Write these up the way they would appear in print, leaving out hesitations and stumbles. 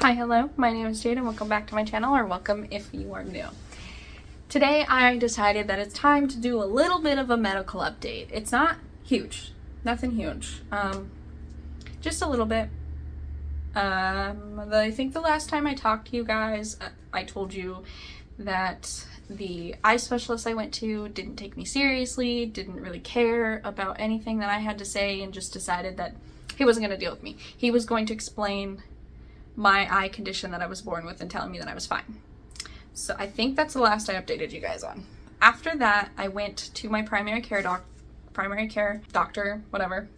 Hi, hello, my name is Jade and welcome back to my channel, or welcome if you are new. Today I decided that it's time to do a little bit of a medical update. It's not huge, nothing huge, just a little bit. I think the last time I talked to you guys, I told you that the eye specialist I went to didn't take me seriously, didn't really care about anything that I had to say, and just decided that he wasn't going to deal with me. He was going to explain my eye condition that I was born with and telling me that I was fine. So I think that's the last I updated you guys on. After that, I went to my primary care doctor, whatever.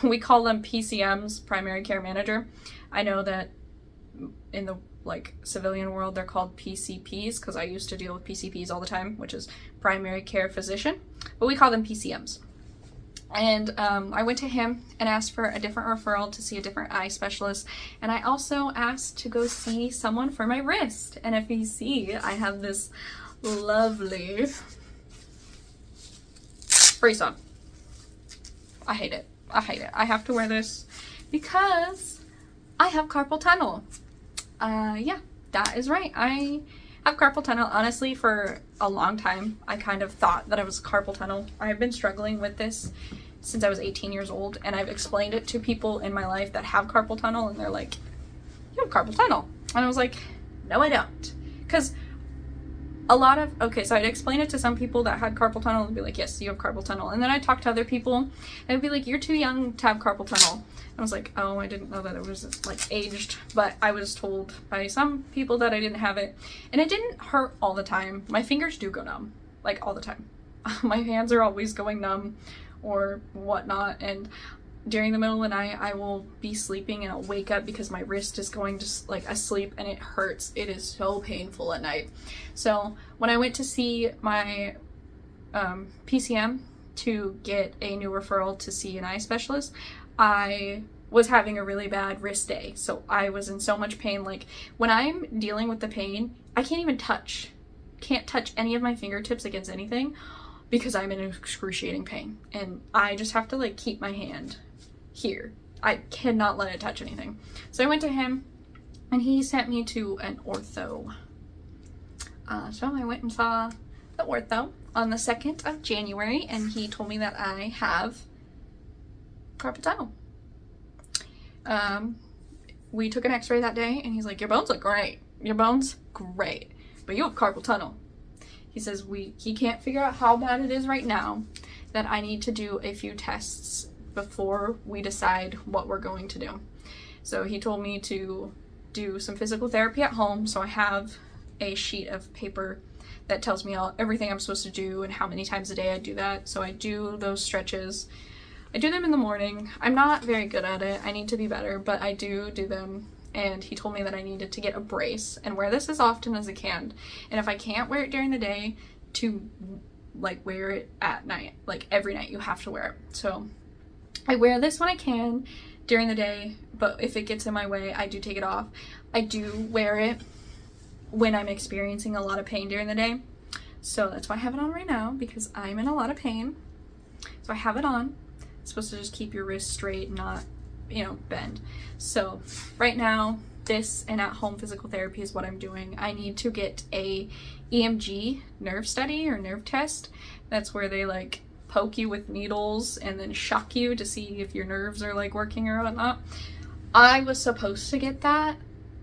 We call them PCMs, primary care manager. I know that in the civilian world they're called PCPs because I used to deal with PCPs all the time, which is primary care physician, but we call them PCMs. And I went to him and asked for a different referral to see a different eye specialist. And I also asked to go see someone for my wrist. And if you see, I have this lovely brace on. I hate it. I hate it. I have to wear this because I have carpal tunnel. Yeah, that is right. I have carpal tunnel. Honestly, for a long time, I kind of thought that I was carpal tunnel. I've been struggling with this since I was 18 years old, and I've explained it to people in my life that have carpal tunnel, and they're like, you have carpal tunnel. And I was like, no, I don't. Because so I'd explain it to some people that had carpal tunnel and be like, yes, you have carpal tunnel. And then I'd talk to other people and I'd be like, you're too young to have carpal tunnel. I was like, oh, I didn't know that it was aged, but I was told by some people that I didn't have it, and it didn't hurt all the time. My fingers do go numb, all the time. My hands are always going numb or whatnot, and during the middle of the night I will be sleeping and I'll wake up because my wrist is going to asleep and it hurts. It is so painful at night. So when I went to see my PCM to get a new referral to see an eye specialist, I was having a really bad wrist day. So I was in so much pain. When I'm dealing with the pain, I can't touch any of my fingertips against anything because I'm in excruciating pain. And I just have to keep my hand here. I cannot let it touch anything. So I went to him and he sent me to an ortho. So I went and saw the ortho on the 2nd of January, and he told me that I have carpal tunnel. We took an x-ray that day and he's like, your bones look great. Your bones, great. But you have carpal tunnel. He says he can't figure out how bad it is right now, that I need to do a few tests before we decide what we're going to do. So he told me to do some physical therapy at home. So I have a sheet of paper that tells me everything I'm supposed to do and how many times a day I do that. So I do those stretches. I do them in the morning. I'm not very good at it. I need to be better, but I do them. And he told me that I needed to get a brace and wear this as often as I can. And if I can't wear it during the day, to wear it at night. Every night you have to wear it. So I wear this when I can during the day, but if it gets in my way, I do take it off. I do wear it when I'm experiencing a lot of pain during the day. So that's why I have it on right now, because I'm in a lot of pain. So I have it on. It's supposed to just keep your wrist straight, not bend. So right now, this and at home physical therapy is what I'm doing. I need to get a EMG nerve study or nerve test. That's where they poke you with needles and then shock you to see if your nerves are working or whatnot. I was supposed to get that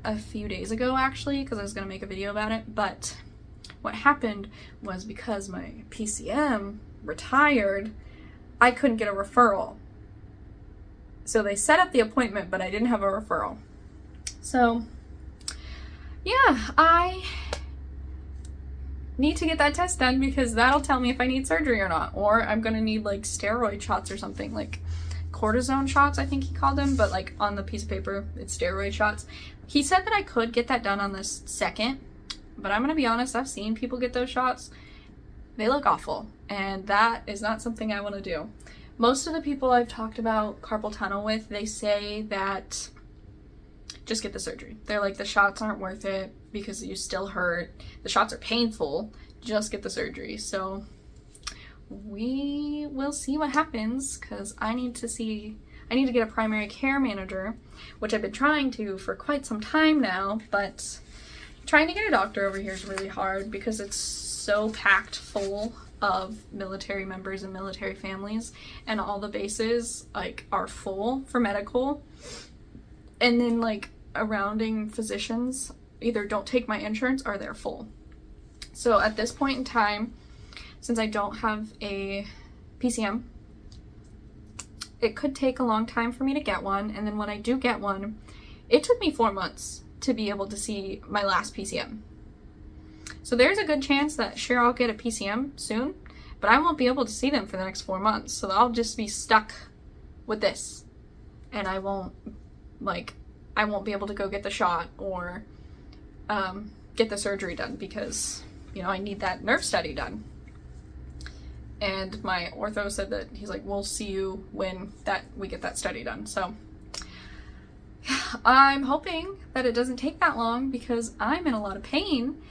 a few days ago actually, because I was going to make a video about it, but what happened was because my PCM retired, I couldn't get a referral. So they set up the appointment, but I didn't have a referral. So yeah, I need to get that test done because that'll tell me if I need surgery or not, or I'm gonna need steroid shots or something, cortisone shots, I think he called them, but on the piece of paper it's steroid shots. He said that I could get that done on the 2nd, but I'm gonna be honest, I've seen people get those shots. They look awful, and that is not something I want to do. Most of the people I've talked about carpal tunnel with, they say that just get the surgery. They're like, the shots aren't worth it because you still hurt. The shots are painful. Just get the surgery. So we will see what happens, because I need to see I need to get a primary care manager, which I've been trying to for quite some time now, but trying to get a doctor over here is really hard because it's so packed full of military members and military families, and all the bases like are full for medical, and then like surrounding physicians either don't take my insurance or they're full. So at this point in time, since I don't have a PCM, it could take a long time for me to get one, and then when I do get one, it took me 4 months to be able to see my last PCM. So there's a good chance that sure, I'll get a PCM soon, but I won't be able to see them for the next 4 months. So I'll just be stuck with this, and I won't be able to go get the shot or get the surgery done because, you know, I need that nerve study done. And my ortho said that he's like, we'll see you when we get that study done. So I'm hoping that it doesn't take that long because I'm in a lot of pain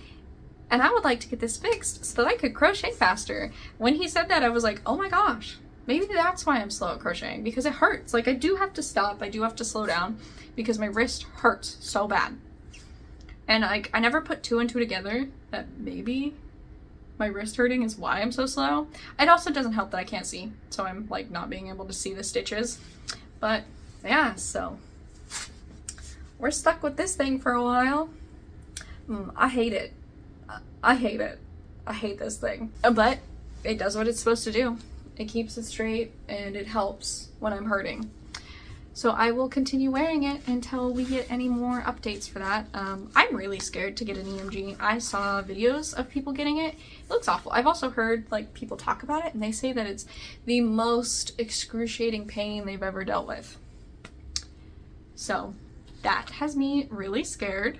and I would like to get this fixed so that I could crochet faster. When he said that, I was like, oh my gosh, maybe that's why I'm slow at crocheting, because it hurts. Like, I do have to stop, I do have to slow down because my wrist hurts so bad. And I never put 2 and 2 together that maybe my wrist hurting is why I'm so slow. It also doesn't help that I can't see, so I'm like not being able to see the stitches. But yeah, so we're stuck with this thing for a while. I hate it. I hate it. I hate this thing. But it does what it's supposed to do. It keeps it straight and it helps when I'm hurting. So I will continue wearing it until we get any more updates for that. I'm really scared to get an EMG. I saw videos of people getting it. It looks awful. I've also heard like people talk about it and they say that it's the most excruciating pain they've ever dealt with. So that has me really scared.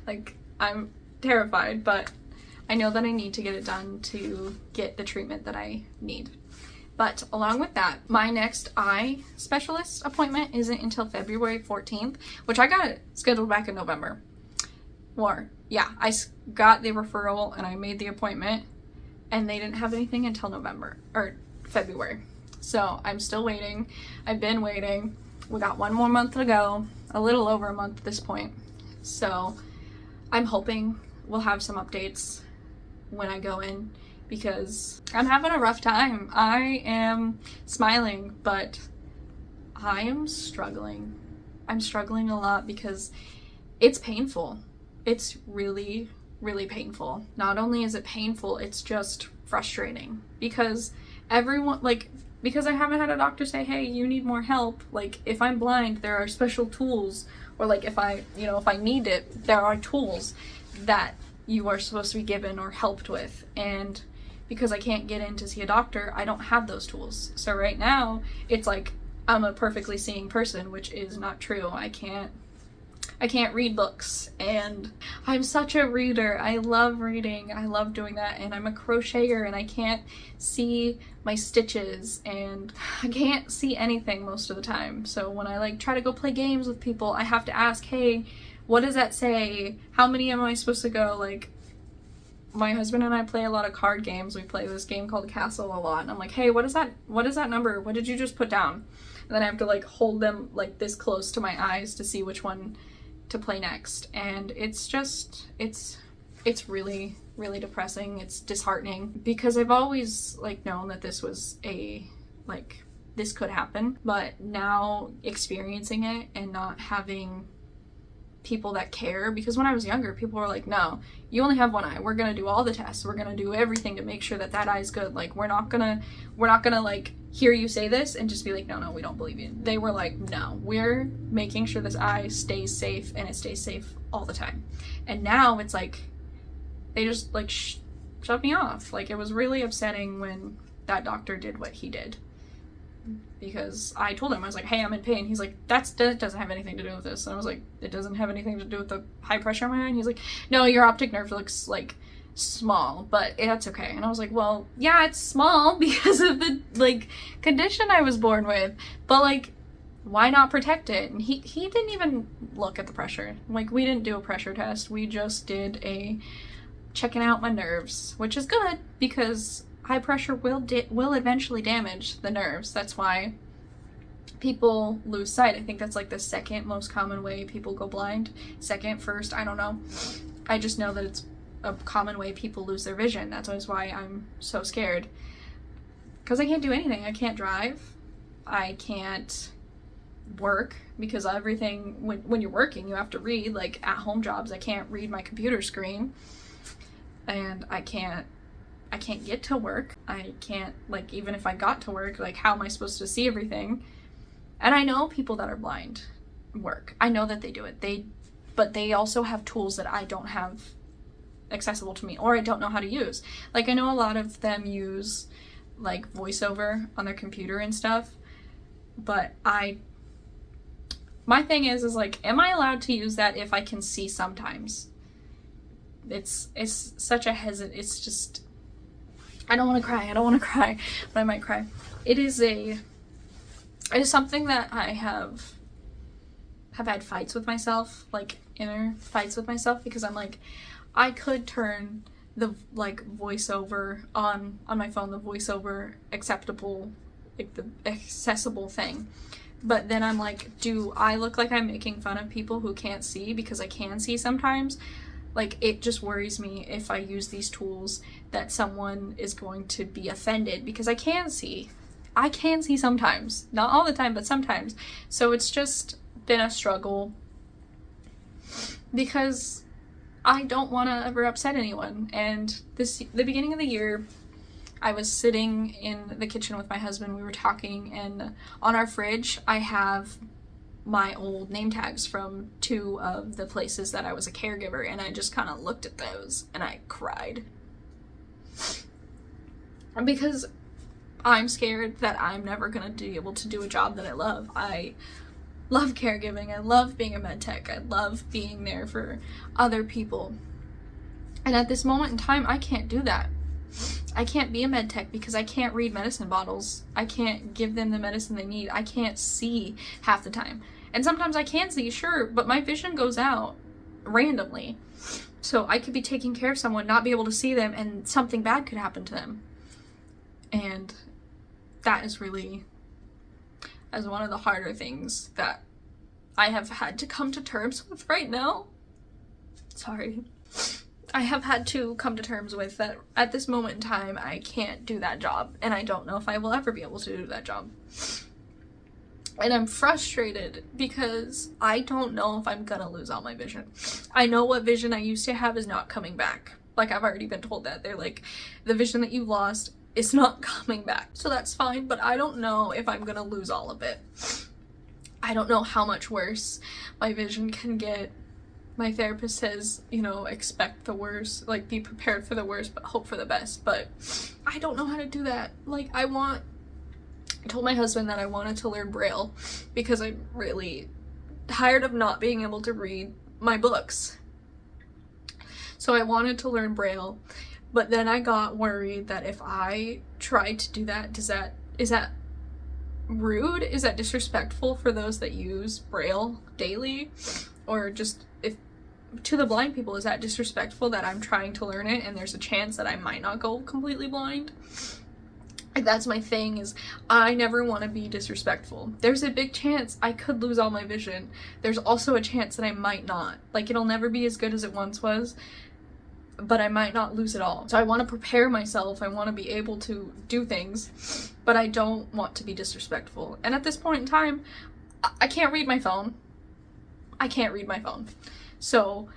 Like, I'm terrified, but I know that I need to get it done to get the treatment that I need. But along with that, my next eye specialist appointment isn't until February 14th, which I got it scheduled back in November. Or, yeah, I got the referral and I made the appointment and they didn't have anything until February. So I'm still waiting. I've been waiting. We got 1 more month to go, a little over a month at this point. So I'm hoping we'll have some updates when I go in, because I'm having a rough time. I am smiling, but I am struggling. I'm struggling a lot because it's painful. It's really, really painful. Not only is it painful, it's just frustrating because because I haven't had a doctor say, hey, you need more help. Like, if I'm blind, there are special tools, or like if I need it, there are tools that you are supposed to be given or helped with. And because I can't get in to see a doctor, I don't have those tools. So right now, it's like I'm a perfectly seeing person, which is not true. I can't read books, and I'm such a reader. I love reading. I love doing that, and I'm a crocheter, and I can't see my stitches, and I can't see anything most of the time. So when I like try to go play games with people, I have to ask, hey, what does that say? How many am I supposed to go? Like, my husband and I play a lot of card games. We play this game called Castle a lot, and I'm like, hey, what is that number? What did you just put down? And then I have to like hold them like this close to my eyes to see which one to play next. And it's just, it's really, really depressing. It's disheartening because I've always like known that this was this could happen, but now experiencing it and not having people that care, because when I was younger, people were like, no, you only have one eye, we're gonna do all the tests, we're gonna do everything to make sure that eye is good, like we're not gonna like hear you say this and just be like, no, we don't believe you. They were like, no, we're making sure this eye stays safe, and it stays safe all the time. And now it's like they just like shut me off. Like, it was really upsetting when that doctor did what he did, because I told him, I was like, hey, I'm in pain. He's like, that doesn't have anything to do with this. And I was like, it doesn't have anything to do with the high pressure in my eye? And he's like, no, your optic nerve looks like small, but that's okay. And I was like, well, yeah, it's small because of the like condition I was born with, but like, why not protect it? And he didn't even look at the pressure. Like, we didn't do a pressure test. We just did a checking out my nerves, which is good because high pressure will eventually damage the nerves. That's why people lose sight. I think that's like the second most common way people go blind. Second, first, I don't know. I just know that it's a common way people lose their vision. That's always why I'm so scared. Because I can't do anything. I can't drive. I can't work, because everything, when you're working, you have to read, like at home jobs. I can't read my computer screen, and I can't get to work. I can't, like, even if I got to work, like, how am I supposed to see everything? And I know people that are blind work. I know that they do it. But they also have tools that I don't have accessible to me, or I don't know how to use. Like, I know a lot of them use like voiceover on their computer and stuff, but my thing is like, am I allowed to use that if I can see sometimes? It's such a it's just, I don't want to cry, but I might cry. It is something that I have had fights with myself, like inner fights with myself, because I'm like, I could turn the like voiceover on my phone, the voiceover acceptable, like the accessible thing. But then I'm like, do I look like I'm making fun of people who can't see, because I can see sometimes? Like, it just worries me if I use these tools that someone is going to be offended, because I can see. I can see sometimes. Not all the time, but sometimes. So it's just been a struggle, because I don't want to ever upset anyone. And the beginning of the year, I was sitting in the kitchen with my husband. We were talking, and on our fridge, I have my old name tags from 2 of the places that I was a caregiver, and I just kind of looked at those and I cried. Because I'm scared that I'm never going to be able to do a job that I love. I love caregiving. I love being a med tech. I love being there for other people. And at this moment in time, I can't do that. I can't be a med tech because I can't read medicine bottles. I can't give them the medicine they need. I can't see half the time. And sometimes I can see, sure, but my vision goes out randomly. So I could be taking care of someone, not be able to see them, and something bad could happen to them. And that is really, as one of the harder things that I have had to come to terms with right now. Sorry. I have had to come to terms with that at this moment in time, I can't do that job, and I don't know if I will ever be able to do that job. And I'm frustrated because I don't know if I'm gonna lose all my vision. I know what vision I used to have is not coming back. Like, I've already been told that. They're like, the vision that you lost is not coming back. So that's fine, but I don't know if I'm gonna lose all of it. I don't know how much worse my vision can get. My therapist says, you know, expect the worst, like, be prepared for the worst, but hope for the best. But I don't know how to do that. Like, I told my husband that I wanted to learn Braille because I'm really tired of not being able to read my books. So I wanted to learn Braille, but then I got worried that if I tried to do that, is that rude? Is that disrespectful for those that use Braille daily? Or just, if to the blind people, is that disrespectful that I'm trying to learn it and there's a chance that I might not go completely blind? Like, that's my thing, is I never want to be disrespectful. There's a big chance I could lose all my vision. There's also a chance that I might not. Like, it'll never be as good as it once was, but I might not lose it all. So I want to prepare myself. I want to be able to do things, but I don't want to be disrespectful. And at this point in time, I can't read my phone. I can't read my phone. So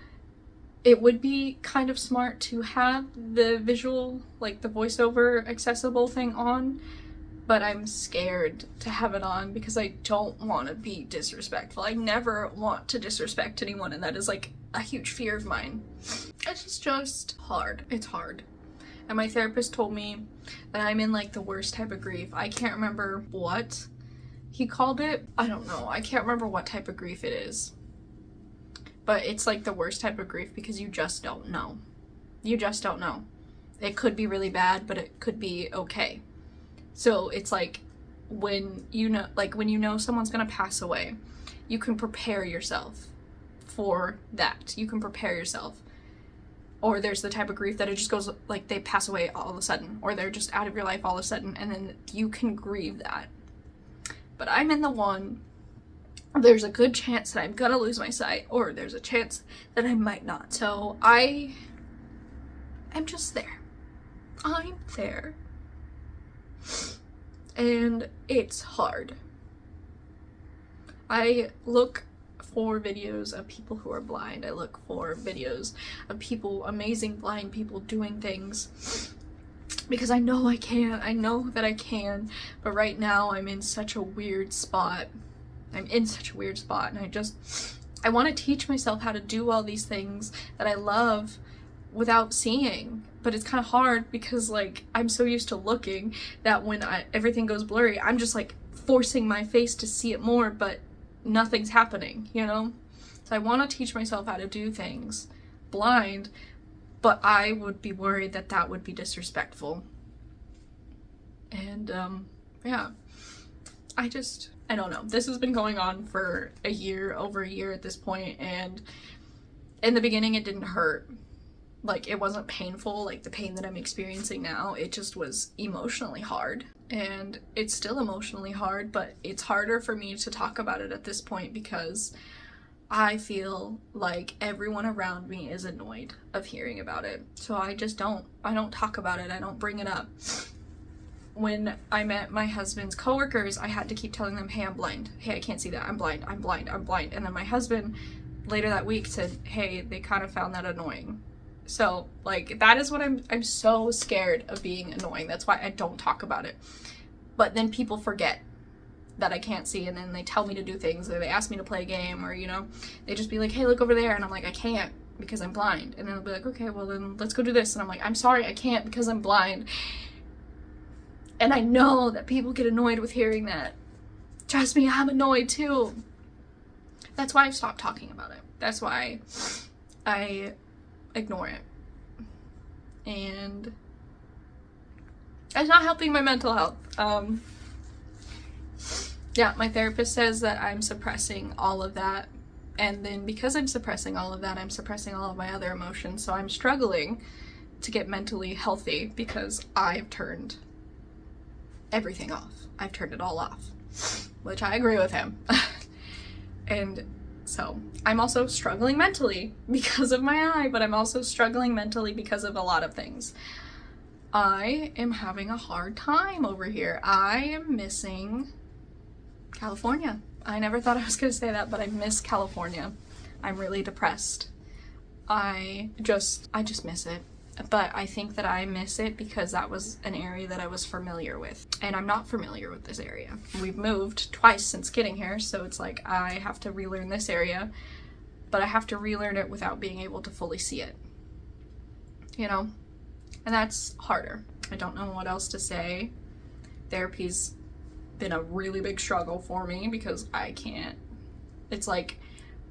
it would be kind of smart to have the visual, like the voiceover accessible thing on, but I'm scared to have it on because I don't want to be disrespectful. I never want to disrespect anyone, and that is like a huge fear of mine. It's just hard. It's hard. And my therapist told me that I'm in like the worst type of grief. I can't remember what he called it. I don't know. I can't remember what type of grief it is. But it's like the worst type of grief because you just don't know. You just don't know. It could be really bad, but it could be okay. So it's like when you know someone's gonna pass away, you can prepare yourself for that. You can prepare yourself. Or there's the type of grief that it just goes, like, they pass away all of a sudden, or they're just out of your life all of a sudden, and then you can grieve that. but I'm in the one. There's a good chance that I'm gonna lose my sight, or there's a chance that I might not. So I'm just there. I'm there. And it's hard. I look for videos of people who are blind. I look for videos of people, amazing blind people, doing things because I know I can. I know that I can, but right now I'm in such a weird spot. And I want to teach myself how to do all these things that I love without seeing, but it's kind of hard because like I'm so used to looking that when everything goes blurry, I'm just like forcing my face to see it more, but nothing's happening, you know? So I want to teach myself how to do things blind, but I would be worried that that would be disrespectful. And yeah, I don't know. This has been going on for over a year at this point, and in the beginning it didn't hurt. Like, it wasn't painful like the pain that I'm experiencing now. It just was emotionally hard. And it's still emotionally hard, but it's harder for me to talk about it at this point because I feel like everyone around me is annoyed of hearing about it. So I don't talk about it. I don't bring it up. When I met my husband's coworkers, I had to keep telling them, hey, I'm blind. Hey, I can't see that. I'm blind. I'm blind. I'm blind. And then my husband later that week said, hey, they kind of found that annoying. So, like, that is what I'm so scared of being annoying. That's why I don't talk about it. But then people forget that I can't see, and then they tell me to do things, or they ask me to play a game, or, you know, they just be like, hey, look over there, and I'm like, I can't because I'm blind. And then they'll be like, okay, well then let's go do this. And I'm like, I'm sorry, I can't because I'm blind. And I know that people get annoyed with hearing that. Trust me, I'm annoyed too. That's why I've stopped talking about it. That's why I ignore it. And it's not helping my mental health. Yeah, my therapist says that I'm suppressing all of that. And then because I'm suppressing all of that, I'm suppressing all of my other emotions. So I'm struggling to get mentally healthy because I've turned everything off. I've turned it all off, which I agree with him. And so I'm also struggling mentally because of my eye, but I'm also struggling mentally because of a lot of things. I am having a hard time over here. I am missing California. I never thought I was going to say that, but I miss California. I'm really depressed. I just miss it. But I think that I miss it because that was an area that I was familiar with. And I'm not familiar with this area. We've moved twice since getting here, so it's like I have to relearn this area, but I have to relearn it without being able to fully see it. You know? And that's harder. I don't know what else to say. Therapy's been a really big struggle for me because I can't. It's like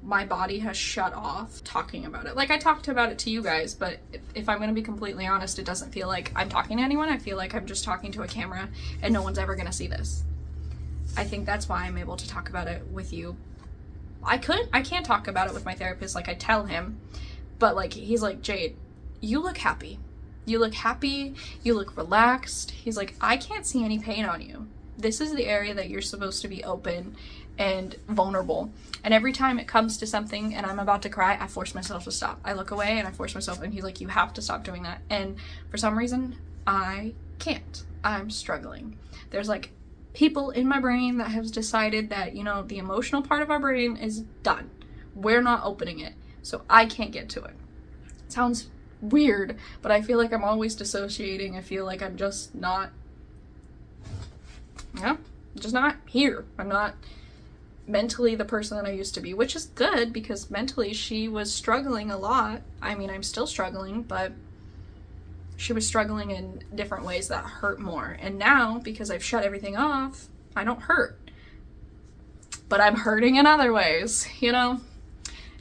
my body has shut off talking about it. Like, I talked about it to you guys, but if I'm going to be completely honest, it doesn't feel like I'm talking to anyone. I feel like I'm just talking to a camera and no one's ever going to see this. I think that's why I'm able to talk about it with you. I can't talk about it with my therapist. Like, I tell him, but like, he's like, Jade, you look happy. You look happy. You look relaxed. He's like, I can't see any pain on you. This is the area that you're supposed to be open and vulnerable. And every time it comes to something and I'm about to cry, I force myself to stop. I look away and I force myself, and he's like, you have to stop doing that. And for some reason, I can't. I'm struggling. There's like people in my brain that have decided that, you know, the emotional part of our brain is done. We're not opening it. So I can't get to it. It sounds weird, but I feel like I'm always dissociating. I feel like I'm just not, just not here. I'm not mentally the person that I used to be, which is good because mentally she was struggling a lot. I mean, I'm still struggling, but she was struggling in different ways that hurt more. And now, because I've shut everything off, I don't hurt. But I'm hurting in other ways, you know?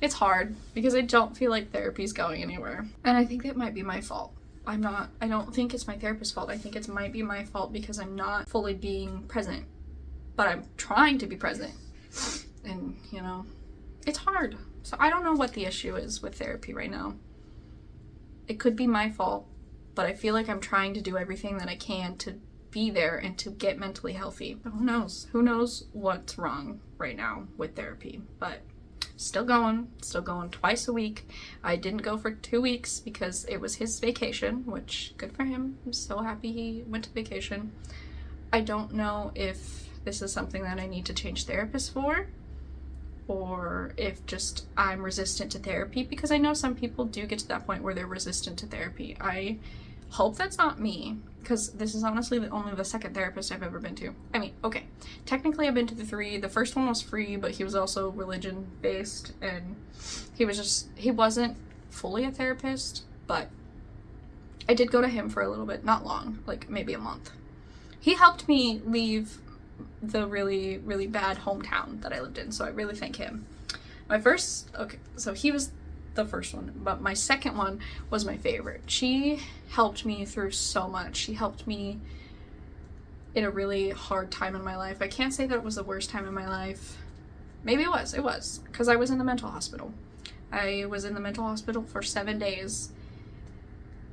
It's hard because I don't feel like therapy's going anywhere. And I think that might be my fault. I don't think it's my therapist's fault. I think it might be my fault because I'm not fully being present. But I'm trying to be present. And, you know, it's hard. So I don't know what the issue is with therapy right now. It could be my fault, but I feel like I'm trying to do everything that I can to be there and to get mentally healthy. But who knows what's wrong right now with therapy. But still going twice a week. I didn't go for 2 weeks because it was his vacation, which good for him. I'm so happy he went to vacation. I don't know if this is something that I need to change therapists for, or if just I'm resistant to therapy, because I know some people do get to that point where they're resistant to therapy. I hope that's not me, because this is honestly only the second therapist I've ever been to. I mean, okay, technically I've been to the 3. The first one was free, but he was also religion based, and he wasn't fully a therapist, but I did go to him for a little bit, not long, like maybe a month. He helped me leave the really, really bad hometown that I lived in, so I really thank him. So he was the first one, but my second one was my favorite. She helped me through so much. She helped me in a really hard time in my life. I can't say that it was the worst time in my life. Maybe it was, because I was in the mental hospital. I was in the mental hospital for 7 days,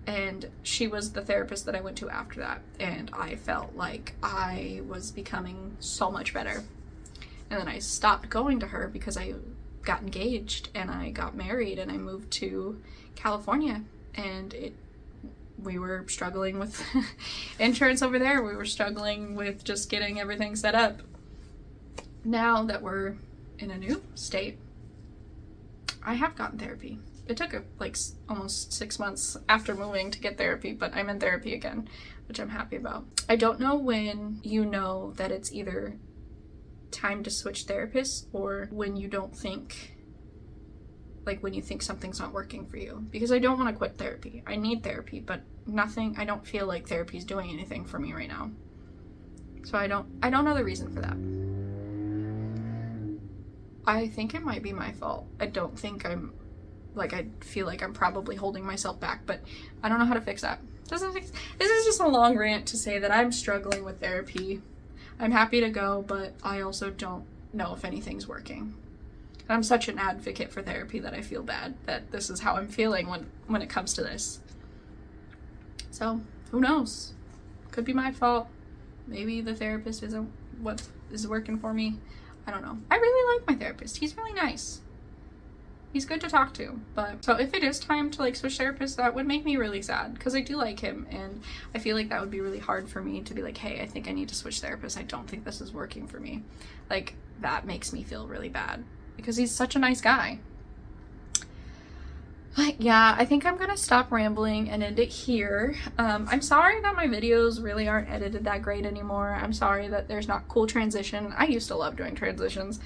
and she was the therapist that I went to after that, and I felt like I was becoming so much better. And then I stopped going to her because I got engaged and I got married and I moved to California, and we were struggling with insurance over there. We were struggling with just getting everything set up. Now that we're in a new state, I have gotten therapy. It took like almost 6 months after moving to get therapy, but I'm in therapy again, which I'm happy about. I don't know when you know that it's either time to switch therapists or when you don't think, like when you think something's not working for you, because I don't want to quit therapy. I need therapy, but I don't feel like therapy's doing anything for me right now. So I don't know the reason for that. I think it might be my fault. I feel like I'm probably holding myself back, but I don't know how to fix that. This is just a long rant to say that I'm struggling with therapy. I'm happy to go, but I also don't know if anything's working. I'm such an advocate for therapy that I feel bad that this is how I'm feeling when it comes to this. So, who knows? Could be my fault. Maybe the therapist isn't what is working for me. I don't know. I really like my therapist. He's really nice. He's good to talk to. But so if it is time to like switch therapists, that would make me really sad, because I do like him, and I feel like that would be really hard for me to be like, hey, I think I need to switch therapists. I don't think this is working for me. Like, that makes me feel really bad because he's such a nice guy. But yeah, I think I'm gonna stop rambling and end it here. I'm sorry that my videos really aren't edited that great anymore. I'm sorry that there's not cool transition. I used to love doing transitions,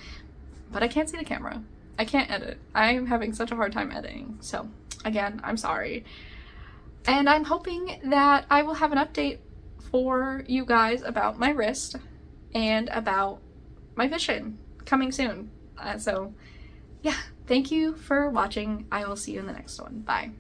but I can't see the camera. I can't edit. I'm having such a hard time editing. So again, I'm sorry. And I'm hoping that I will have an update for you guys about my wrist and about my vision coming soon. So yeah, thank you for watching. I will see you in the next one. Bye.